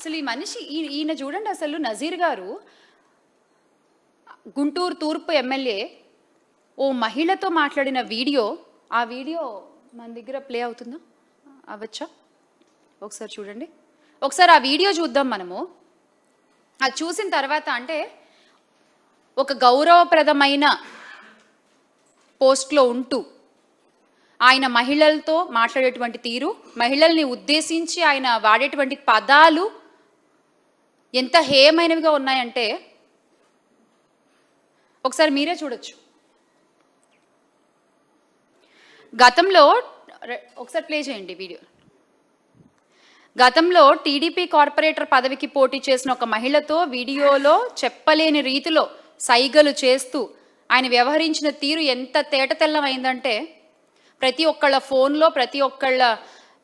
అసలు ఈ మనిషి ఈయన చూడండి, అసలు నజీర్ గారు గుంటూరు తూర్పు ఎమ్మెల్యే ఓ మహిళతో మాట్లాడిన వీడియో, ఆ వీడియో మన దగ్గర ప్లే అవుతుందా, అవ్వచ్చా? ఒకసారి చూడండి, ఒకసారి ఆ వీడియో చూద్దాం మనము. అది చూసిన తర్వాత అంటే ఒక గౌరవప్రదమైన పోస్ట్లో ఉంటూ ఆయన మహిళలతో మాట్లాడేటువంటి తీరు, మహిళల్ని ఉద్దేశించి ఆయన వాడేటువంటి పదాలు ఎంత హేయమైనవిగా ఉన్నాయంటే ఒకసారి మీరే చూడొచ్చు. గతంలో ఒకసారి ప్లే చేయండి వీడియో. గతంలో టీడీపీ కార్పొరేటర్ పదవికి పోటీ చేసిన ఒక మహిళతో వీడియోలో చెప్పలేని రీతిలో సైగలు చేస్తూ ఆయన వ్యవహరించిన తీరు ఎంత తేటతెల్లమైందంటే ప్రతి ఒక్కళ్ళ ఫోన్లో, ప్రతి ఒక్కళ్ళ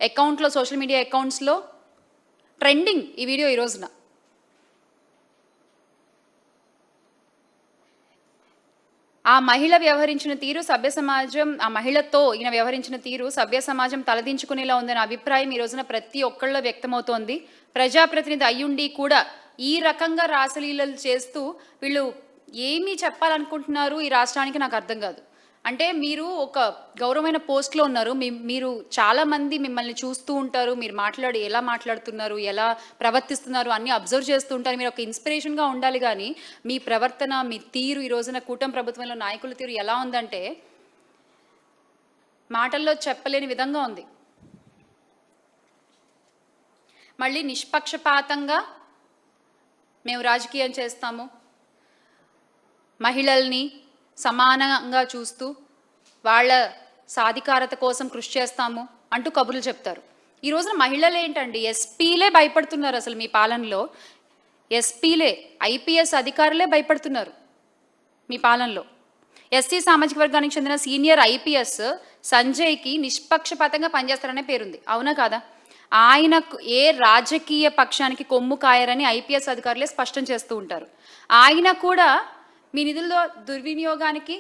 అకౌంట్లో, సోషల్ మీడియా అకౌంట్స్లో ట్రెండింగ్ ఈ వీడియో ఈ రోజున. ఆ మహిళ వ్యవహరించిన తీరు సభ్య సమాజం, ఆ మహిళతో ఈయన వ్యవహరించిన తీరు సభ్య సమాజం తలదించుకునేలా ఉందనే అభిప్రాయం ఈ రోజున ప్రతి ఒక్కళ్ళలో వ్యక్తమవుతోంది. ప్రజాప్రతినిధి అయ్యుండి కూడా ఈ రకంగా రాసలీలలు చేస్తూ వీళ్ళు ఏమీ చెప్పాలనుకుంటున్నారు ఈ రాష్ట్రానికి నాకు అర్థం కాదు. అంటే మీరు ఒక గౌరవమైన పోస్ట్లో ఉన్నారు, మీరు చాలామంది మిమ్మల్ని చూస్తూ ఉంటారు, మీరు ఎలా మాట్లాడుతున్నారు, ఎలా ప్రవర్తిస్తున్నారు అన్నీ అబ్జర్వ్ చేస్తూ ఉంటారు. మీరు ఒక ఇన్స్పిరేషన్గా ఉండాలి, కానీ మీ ప్రవర్తన, మీ తీరు ఈ రోజున కూటమి ప్రభుత్వంలో నాయకుల తీరు ఎలా ఉందంటే మాటల్లో చెప్పలేని విధంగా ఉంది. మళ్ళీ నిష్పక్షపాతంగా మేము రాజకీయం చేస్తాము, మహిళల్ని సమానంగా చూస్తూ వాళ్ళ సాధికారత కోసం కృషి చేస్తాము అంటూ కబుర్లు చెప్తారు. ఈ రోజున మహిళలు ఏంటండి, ఎస్పీలే భయపడుతున్నారు. అసలు మీ పాలనలో ఎస్పీలే, ఐపీఎస్ అధికారులే భయపడుతున్నారు మీ పాలనలో. ఎస్సీ సామాజిక వర్గానికి చెందిన సీనియర్ ఐపీఎస్ సంజయ్కి నిష్పక్షపాతంగా పనిచేస్తారనే పేరుంది, అవునా కాదా? ఆయనకు ఏ రాజకీయ పక్షానికి కొమ్ము కాయరని ఐపీఎస్ అధికారులే స్పష్టం చేస్తూ ఉంటారు. ఆయన కూడా మీ నిధుల్లో దుర్వినియోగానికి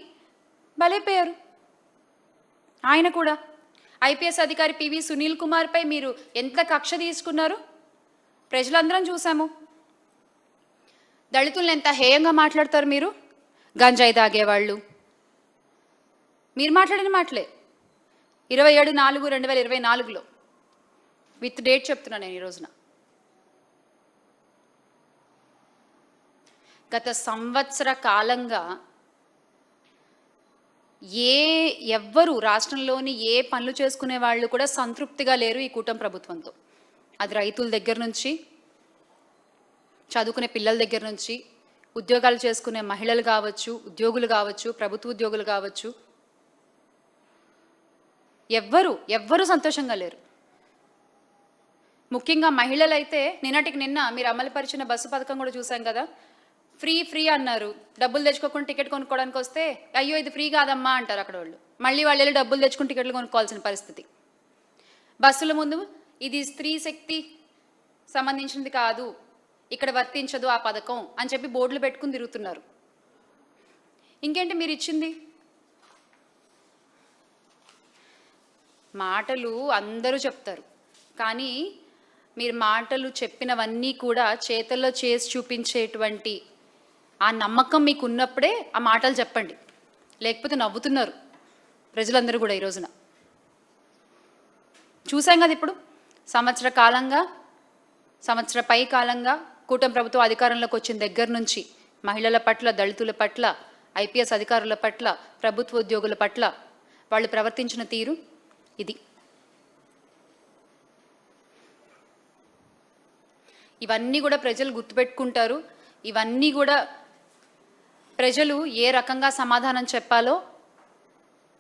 బలైపోయారు. ఆయన కూడా ఐపీఎస్ అధికారి పివి సునీల్ కుమార్పై మీరు ఎంత కక్ష తీసుకున్నారు ప్రజలందరం చూసాము. దళితులను ఎంత హేయంగా మాట్లాడతారు మీరు, గంజాయి తాగేవాళ్ళు. మీరు మాట్లాడిన మాటలే 27/4/2024 విత్ డేట్ చెప్తున్నా నేను ఈ రోజున. గత సంవత్సర కాలంగా ఎవ్వరు రాష్ట్రంలోని ఏ పనులు చేసుకునే వాళ్ళు కూడా సంతృప్తిగా లేరు ఈ కూటమి ప్రభుత్వంతో. అది రైతుల దగ్గర నుంచి, చదువుకునే పిల్లల దగ్గర నుంచి, ఉద్యోగాలు చేసుకునే మహిళలు కావచ్చు, ఉద్యోగులు కావచ్చు, ప్రభుత్వ ఉద్యోగులు కావచ్చు, ఎవ్వరు సంతోషంగా లేరు. ముఖ్యంగా మహిళలైతే నిన్నటికి నిన్న మీరు అమలుపరిచిన బస్సు పథకం కూడా చూసాం కదా. ఫ్రీ అన్నారు, డబ్బులు తెచ్చుకోకుండా టికెట్ కొనుక్కోవడానికి వస్తే అయ్యో ఇది ఫ్రీ కాదమ్మా అంటారు అక్కడ వాళ్ళు. మళ్ళీ వాళ్ళు వెళ్ళి డబ్బులు తెచ్చుకుని టికెట్లు కొనుక్కోవాల్సిన పరిస్థితి. బస్సుల ముందు ఇది స్త్రీ శక్తి సంబంధించినది కాదు, ఇక్కడ వర్తించదు ఆ పథకం అని చెప్పి బోర్డులు పెట్టుకుని తిరుగుతున్నారు. ఇంకేంటి మీరు ఇచ్చింది? మాటలు అందరూ చెప్తారు, కానీ మీరు మాటలు చెప్పినవన్నీ కూడా చేతల్లో చేసి చూపించేటువంటి ఆ నమ్మకం మీకు ఉన్నప్పుడే ఆ మాటలు చెప్పండి, లేకపోతే నవ్వుతున్నారు ప్రజలందరూ కూడా. ఈ రోజున చూసాం కదా, ఇప్పుడు సంవత్సర పై కాలంగా కూటమి ప్రభుత్వం అధికారంలోకి వచ్చిన దగ్గర నుంచి మహిళల పట్ల, దళితుల పట్ల, ఐపీఎస్ అధికారుల పట్ల, ప్రభుత్వ ఉద్యోగుల పట్ల వాళ్ళు ప్రవర్తించిన తీరు ఇది. ఇవన్నీ కూడా ప్రజలు గుర్తుపెట్టుకుంటారు. ఇవన్నీ కూడా ప్రజలు ఏ రకంగా సమాధానం చెప్పాలో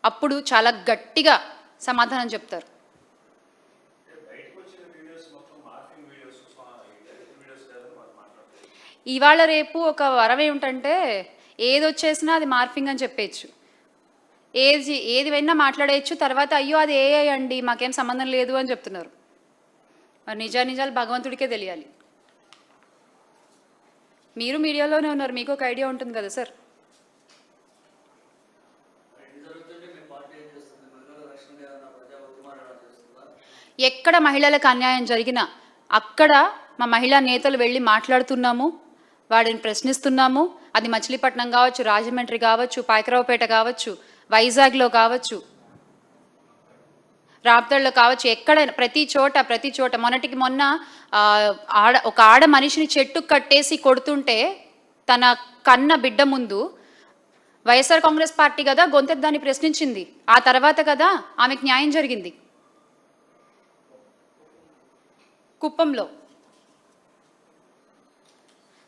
అప్పుడు చాలా గట్టిగా సమాధానం చెప్తారు. ఇవాళ రేపు ఒక వరం ఏమిటంటే ఏది వచ్చేసినా అది మార్ఫింగ్ అని చెప్పేయచ్చు, ఏది అయినా మాట్లాడేయచ్చు. తర్వాత అయ్యో అది ఏఐ అండి మాకేం సంబంధం లేదు అని చెప్తున్నారు. మరి నిజాలు భగవంతుడికే తెలియాలి. మీరు మీడియాలోనే ఉన్నారు, మీకు ఒక ఐడియా ఉంటుంది కదా సార్. ఎక్కడ మహిళలకు అన్యాయం జరిగినా అక్కడ మా మహిళా నేతలు వెళ్ళి మాట్లాడుతున్నాము, వాడిని ప్రశ్నిస్తున్నాము. అది మచిలీపట్నం కావచ్చు, రాజమండ్రి కావచ్చు, పాయకరావుపేట కావచ్చు, వైజాగ్లో కావచ్చు, రాప్తాడులో కావచ్చు, ఎక్కడైనా ప్రతి చోట మొన్నటికి మొన్న ఒక ఆడ మనిషిని చెట్టు కట్టేసి కొడుతుంటే తన కన్న బిడ్డ ముందు వైఎస్ఆర్ కాంగ్రెస్ పార్టీ కదా గొంతెద్దాన్ని ప్రశ్నించింది. ఆ తర్వాత కదా ఆమెకు న్యాయం జరిగింది కుప్పంలో.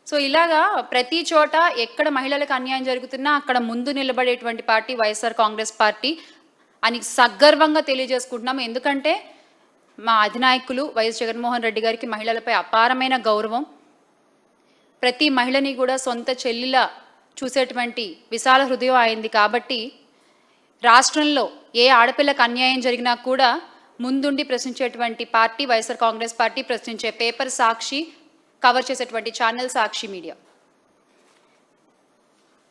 సో ఇలాగా ప్రతి చోట ఎక్కడ మహిళలకు అన్యాయం జరుగుతున్నా అక్కడ ముందు నిలబడేటువంటి పార్టీ వైఎస్ఆర్ కాంగ్రెస్ పార్టీ అని సగర్వంగా తెలియజేసుకుంటున్నాము. ఎందుకంటే మా అధినాయకులు వైఎస్ జగన్మోహన్ రెడ్డి గారికి మహిళలపై అపారమైన గౌరవం. ప్రతి మహిళని కూడా సొంత చెల్లిలా చూసేటువంటి విశాల హృదయం అయింది. కాబట్టి రాష్ట్రంలో ఏ ఆడపిల్లకు అన్యాయం జరిగినా కూడా ముందుండి ప్రశ్నించేటువంటి పార్టీ వైఎస్ఆర్ కాంగ్రెస్ పార్టీ. ప్రశ్నించే పేపర్ సాక్షి, కవర్ చేసేటువంటి ఛానల్ సాక్షి మీడియా.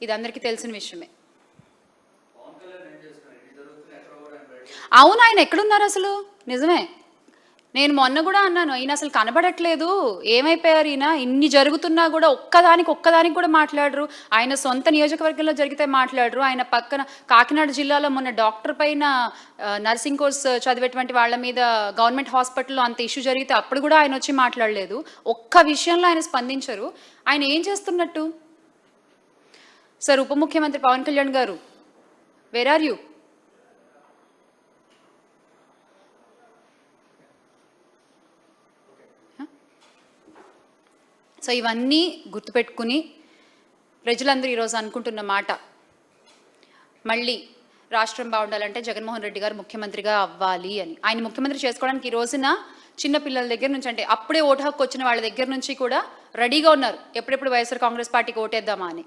ఇది అందరికీ తెలిసిన విషయమే. అవును, ఆయన ఎక్కడున్నారు అసలు? నిజమే, నేను మొన్న కూడా అన్నాను, ఈయన అసలు కనబడట్లేదు, ఏమైపోయారు ఈయన? ఇన్ని జరుగుతున్నా కూడా ఒక్కదానికి కూడా మాట్లాడరు. ఆయన సొంత నియోజకవర్గంలో జరిగితే మాట్లాడరు. ఆయన పక్కన కాకినాడ జిల్లాలో మొన్న డాక్టర్ పైన నర్సింగ్ కోర్స్ చదివేటువంటి వాళ్ళ మీద గవర్నమెంట్ హాస్పిటల్లో అంత ఇష్యూ జరిగితే అప్పుడు కూడా ఆయన వచ్చి మాట్లాడలేదు. ఒక్క విషయంలో ఆయన స్పందించరు. ఆయన ఏం చేస్తున్నట్టు? సార్, ఉప ముఖ్యమంత్రి పవన్ కళ్యాణ్ గారు, వేర్ ఆర్ యూ? సో ఇవన్నీ గుర్తుపెట్టుకుని ప్రజలందరూ ఈరోజు అనుకుంటున్న మాట, మళ్ళీ రాష్ట్రం బాగుండాలంటే జగన్మోహన్ రెడ్డి గారు ముఖ్యమంత్రిగా అవ్వాలి అని. ఆయన ముఖ్యమంత్రి చేసుకోవడానికి ఈ రోజున చిన్న పిల్లల దగ్గర నుంచి, అంటే అప్పుడే ఓటు హక్కు వచ్చిన వాళ్ళ దగ్గర నుంచి కూడా రెడీగా ఉన్నారు, ఎప్పుడెప్పుడు వైఎస్ఆర్ కాంగ్రెస్ పార్టీకి ఓటేద్దామా అని.